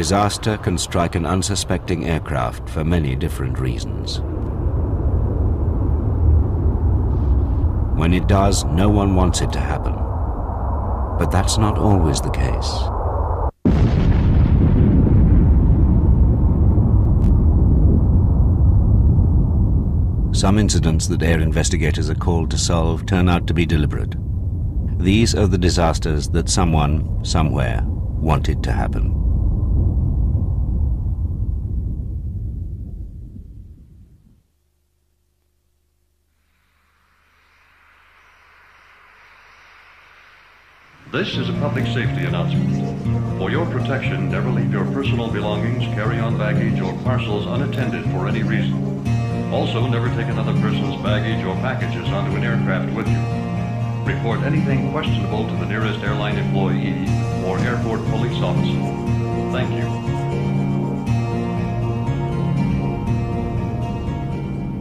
Disaster can strike an unsuspecting aircraft for many different reasons. When it does, no one wants it to happen. But that's not always the case. Some incidents that air investigators are called to solve turn out to be deliberate. These are the disasters that someone, somewhere, wanted to happen. This is a public safety announcement. For your protection, never leave your personal belongings, carry-on baggage, or parcels unattended for any reason. Also, never take another person's baggage or packages onto an aircraft with you. Report anything questionable to the nearest airline employee or airport police officer. Thank you.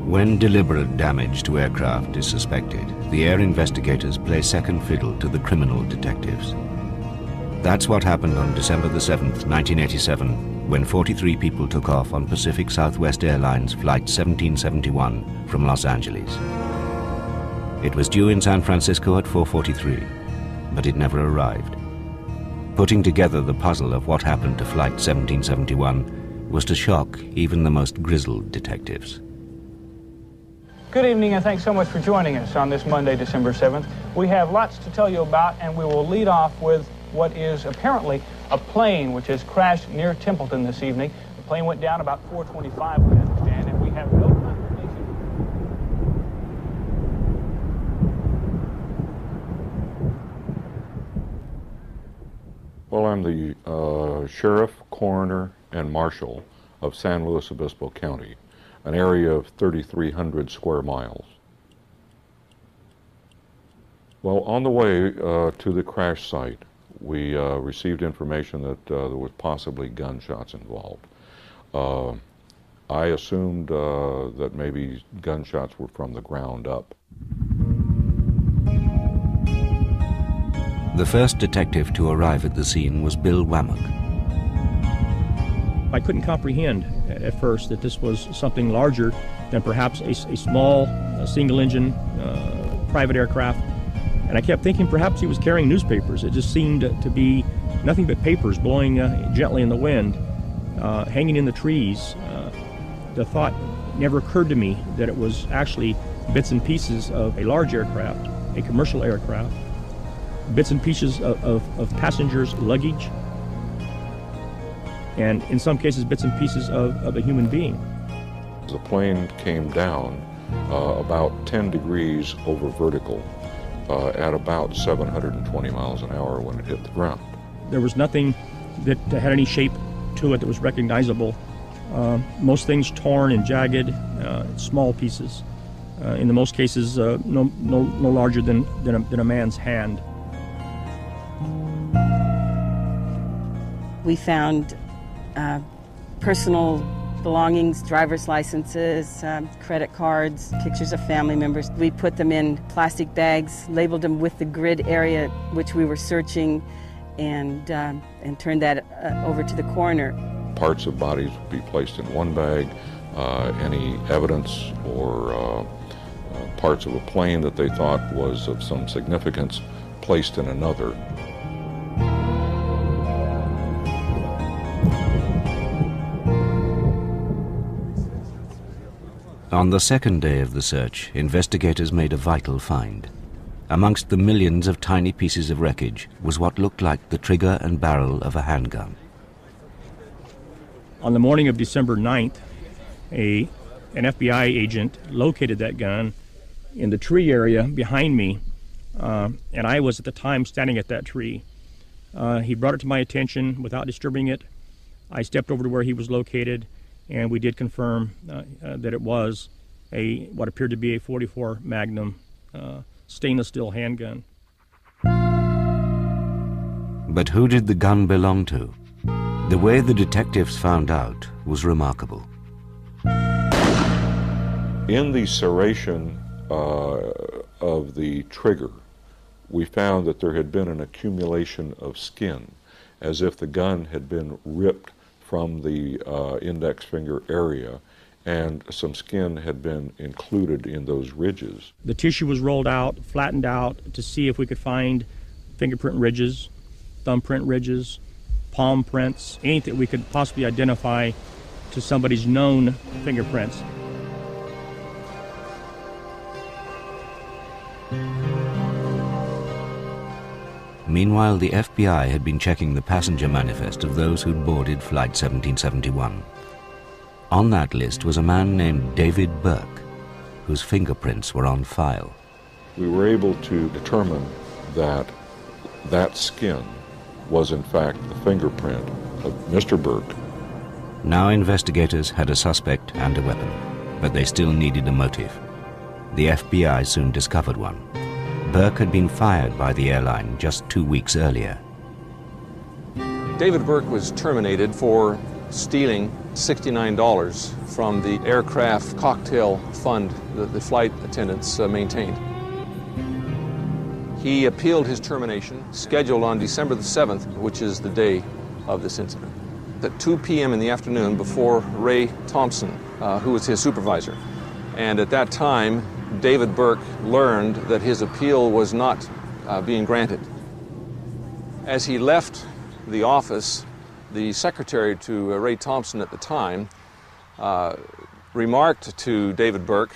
When deliberate damage to aircraft is suspected, the air investigators play second fiddle to the criminal detectives. That's what happened on December the 7th, 1987, when 43 people took off on Pacific Southwest Airlines Flight 1771 from Los Angeles. It was due in San Francisco at 4:43, but it never arrived. Putting together the puzzle of what happened to Flight 1771 was to shock even the most grizzled detectives. Good evening, and thanks so much for joining us on this Monday, December 7th. We have lots to tell you about, and we will lead off with what is apparently a plane which has crashed near Templeton this evening. The plane went down about 4:25, we understand, and we have no confirmation. Well, I'm the sheriff, coroner, and marshal of San Luis Obispo County, an area of 3,300 square miles. Well, on the way to the crash site, we received information that there was possibly gunshots involved. I assumed that maybe gunshots were from the ground up. The first detective to arrive at the scene was Bill Wammock. I couldn't comprehend at first that this was something larger than perhaps a small single-engine private aircraft. And I kept thinking perhaps he was carrying newspapers. It just seemed to be nothing but papers blowing gently in the wind, hanging in the trees. The thought never occurred to me that it was actually bits and pieces of a large aircraft, a commercial aircraft, bits and pieces of passengers' luggage, and in some cases bits and pieces of a human being. The plane came down about 10 degrees over vertical at about 720 miles an hour when it hit the ground. There was nothing that had any shape to it that was recognizable. Most things torn and jagged, small pieces. In the most cases, no larger than a man's hand. We found personal belongings, driver's licenses, credit cards, pictures of family members. We put them in plastic bags, labeled them with the grid area which we were searching, and turned that over to the coroner. Parts of bodies would be placed in one bag, any evidence or parts of a plane that they thought was of some significance placed in another. On the second day of the search, investigators made a vital find. Amongst the millions of tiny pieces of wreckage was what looked like the trigger and barrel of a handgun. On the morning of December 9th, an FBI agent located that gun in the tree area behind me, and I was at the time standing at that tree. He brought it to my attention without disturbing it. I stepped over to where he was located, and we did confirm that it was what appeared to be a .44 Magnum stainless steel handgun. But who did the gun belong to? The way the detectives found out was remarkable. In the serration of the trigger, we found that there had been an accumulation of skin, as if the gun had been ripped from the index finger area, and some skin had been included in those ridges. The tissue was rolled out, flattened out, to see if we could find fingerprint ridges, thumbprint ridges, palm prints, anything that we could possibly identify to somebody's known fingerprints. Meanwhile, the FBI had been checking the passenger manifest of those who'd boarded Flight 1771. On that list was a man named David Burke, whose fingerprints were on file. We were able to determine that that skin was in fact the fingerprint of Mr. Burke. Now investigators had a suspect and a weapon, but they still needed a motive. The FBI soon discovered one. Burke had been fired by the airline just 2 weeks earlier. David Burke was terminated for stealing $69 from the aircraft cocktail fund that the flight attendants maintained. He appealed his termination, scheduled on December the 7th, which is the day of this incident, at 2 p.m. in the afternoon before Ray Thompson, who was his supervisor. And at that time, David Burke learned that his appeal was not being granted. As he left the office, the secretary to Ray Thompson at the time remarked to David Burke,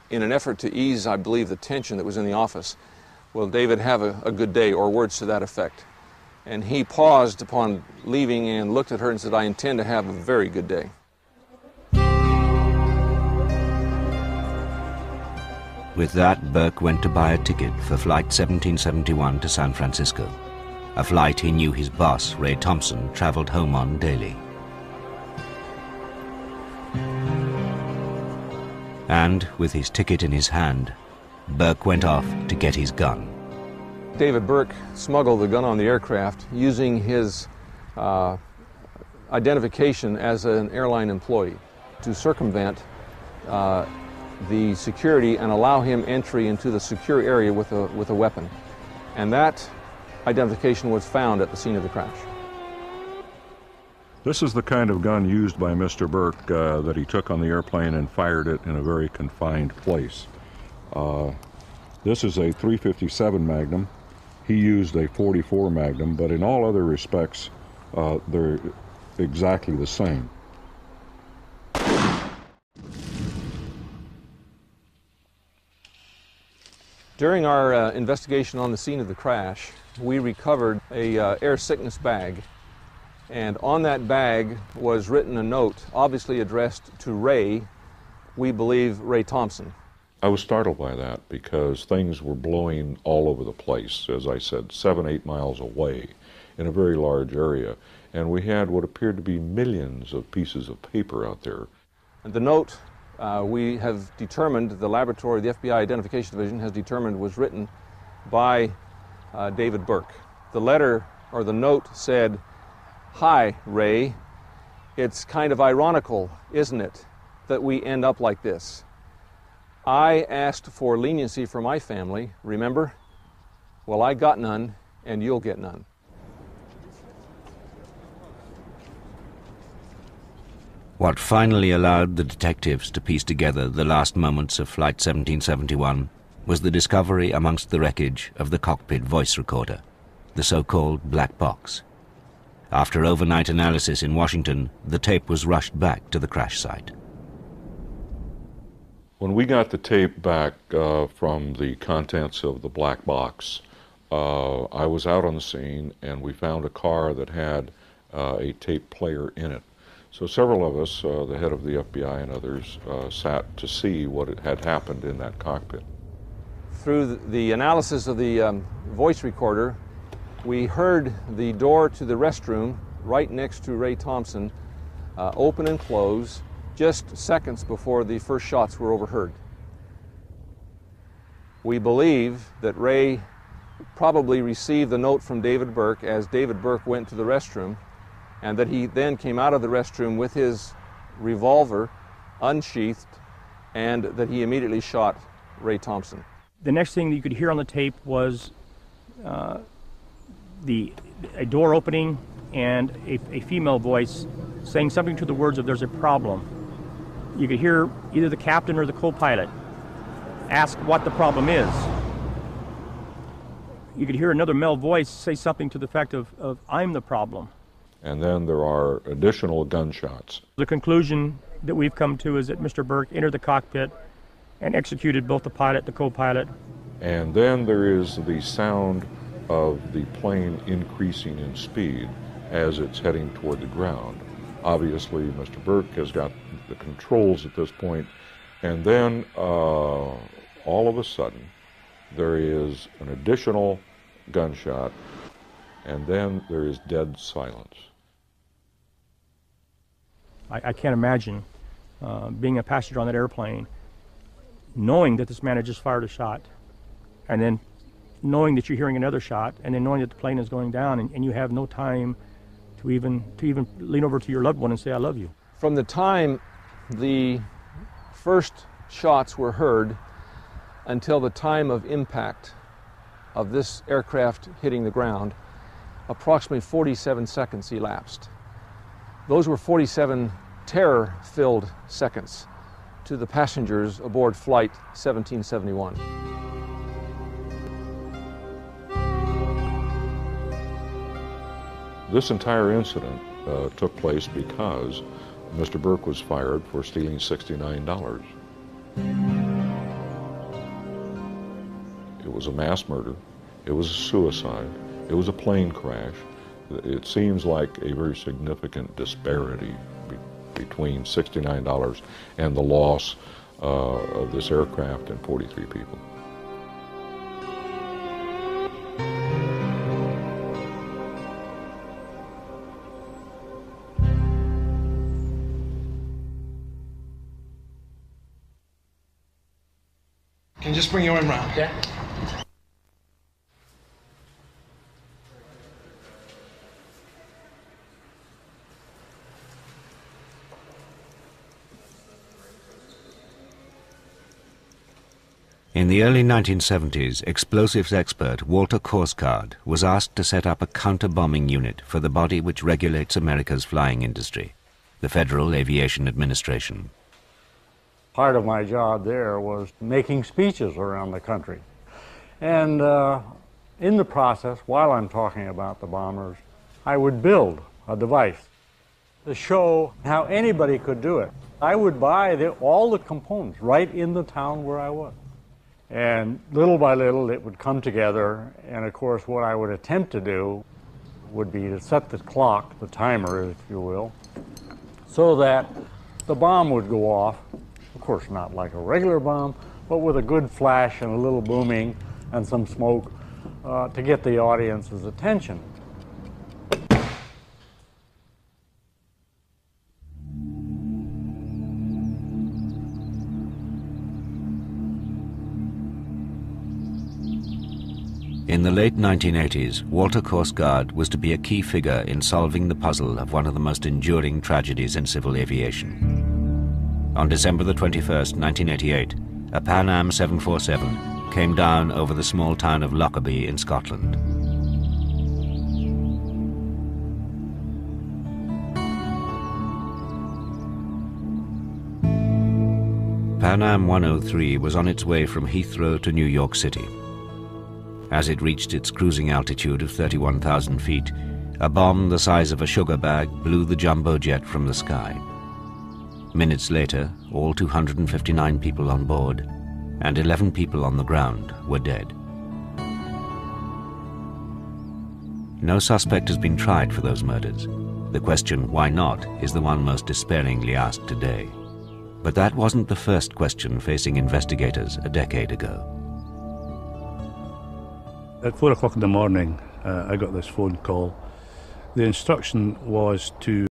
in an effort to ease, I believe, the tension that was in the office, "Will David have a good day," or words to that effect. And he paused upon leaving and looked at her and said, "I intend to have a very good day." With that, Burke went to buy a ticket for Flight 1771 to San Francisco, a flight he knew his boss, Ray Thompson, traveled home on daily. And with his ticket in his hand, Burke went off to get his gun. David Burke smuggled the gun on the aircraft using his identification as an airline employee to circumvent the security and allow him entry into the secure area with a weapon. And that identification was found at the scene of the crash. This is the kind of gun used by Mr. Burke that he took on the airplane and fired it in a very confined place. This is a .357 Magnum. He used a .44 Magnum, but in all other respects, they're exactly the same. During our investigation on the scene of the crash, we recovered a air sickness bag. And on that bag was written a note, obviously addressed to Ray, we believe Ray Thompson. I was startled by that because things were blowing all over the place, as I said, 7-8 miles away in a very large area. And we had what appeared to be millions of pieces of paper out there. And the note we have determined, the laboratory, the FBI Identification Division has determined was written by David Burke. The letter, or the note, said, "Hi, Ray, it's kind of ironical, isn't it, that we end up like this? I asked for leniency for my family, remember? Well, I got none, and you'll get none." What finally allowed the detectives to piece together the last moments of Flight 1771 was the discovery amongst the wreckage of the cockpit voice recorder, the so-called black box. After overnight analysis in Washington, the tape was rushed back to the crash site. When we got the tape back from the contents of the black box, I was out on the scene and we found a car that had a tape player in it. So several of us, the head of the FBI and others, sat to see what had happened in that cockpit. Through the analysis of the voice recorder, we heard the door to the restroom right next to Ray Thompson open and close just seconds before the first shots were overheard. We believe that Ray probably received the note from David Burke as David Burke went to the restroom, and that he then came out of the restroom with his revolver unsheathed, and that he immediately shot Ray Thompson. The next thing that you could hear on the tape was the a door opening and a female voice saying something to the words of "there's a problem." You could hear either the captain or the co-pilot ask what the problem is. You could hear another male voice say something to the effect of "I'm the problem." And then there are additional gunshots. The conclusion that we've come to is that Mr. Burke entered the cockpit and executed both the pilot, the co-pilot. And then there is the sound of the plane increasing in speed as it's heading toward the ground. Obviously, Mr. Burke has got the controls at this point, and then all of a sudden there is an additional gunshot, and then there is dead silence. I can't imagine being a passenger on that airplane, knowing that this man had just fired a shot, and then knowing that you're hearing another shot, and then knowing that the plane is going down, and you have no time to even lean over to your loved one and say, "I love you." From the time the first shots were heard until the time of impact of this aircraft hitting the ground, approximately 47 seconds elapsed. Those were 47 terror-filled seconds to the passengers aboard Flight 1771. This entire incident took place because Mr. Burke was fired for stealing $69. It was a mass murder. It was a suicide. It was a plane crash. It seems like a very significant disparity between $69 and the loss of this aircraft and 43 people. Can you just bring your arm around? Yeah. In the early 1970s, explosives expert Walter Korsgaard was asked to set up a counter-bombing unit for the body which regulates America's flying industry, the Federal Aviation Administration. Part of my job there was making speeches around the country. And in the process, while I'm talking about the bombers, I would build a device to show how anybody could do it. I would buy all the components right in the town where I was. And little by little, it would come together. And of course, what I would attempt to do would be to set the clock, the timer, if you will, so that the bomb would go off. Of course, not like a regular bomb, but with a good flash and a little booming and some smoke to get the audience's attention. In the late 1980s, Walter Korsgaard was to be a key figure in solving the puzzle of one of the most enduring tragedies in civil aviation. On December the 21st, 1988, a Pan Am 747 came down over the small town of Lockerbie in Scotland. Pan Am 103 was on its way from Heathrow to New York City. As it reached its cruising altitude of 31,000 feet, a bomb the size of a sugar bag blew the jumbo jet from the sky. Minutes later, all 259 people on board and 11 people on the ground were dead. No suspect has been tried for those murders. The question, why not, is the one most despairingly asked today. But that wasn't the first question facing investigators a decade ago. At 4 o'clock in the morning, I got this phone call. The instruction was to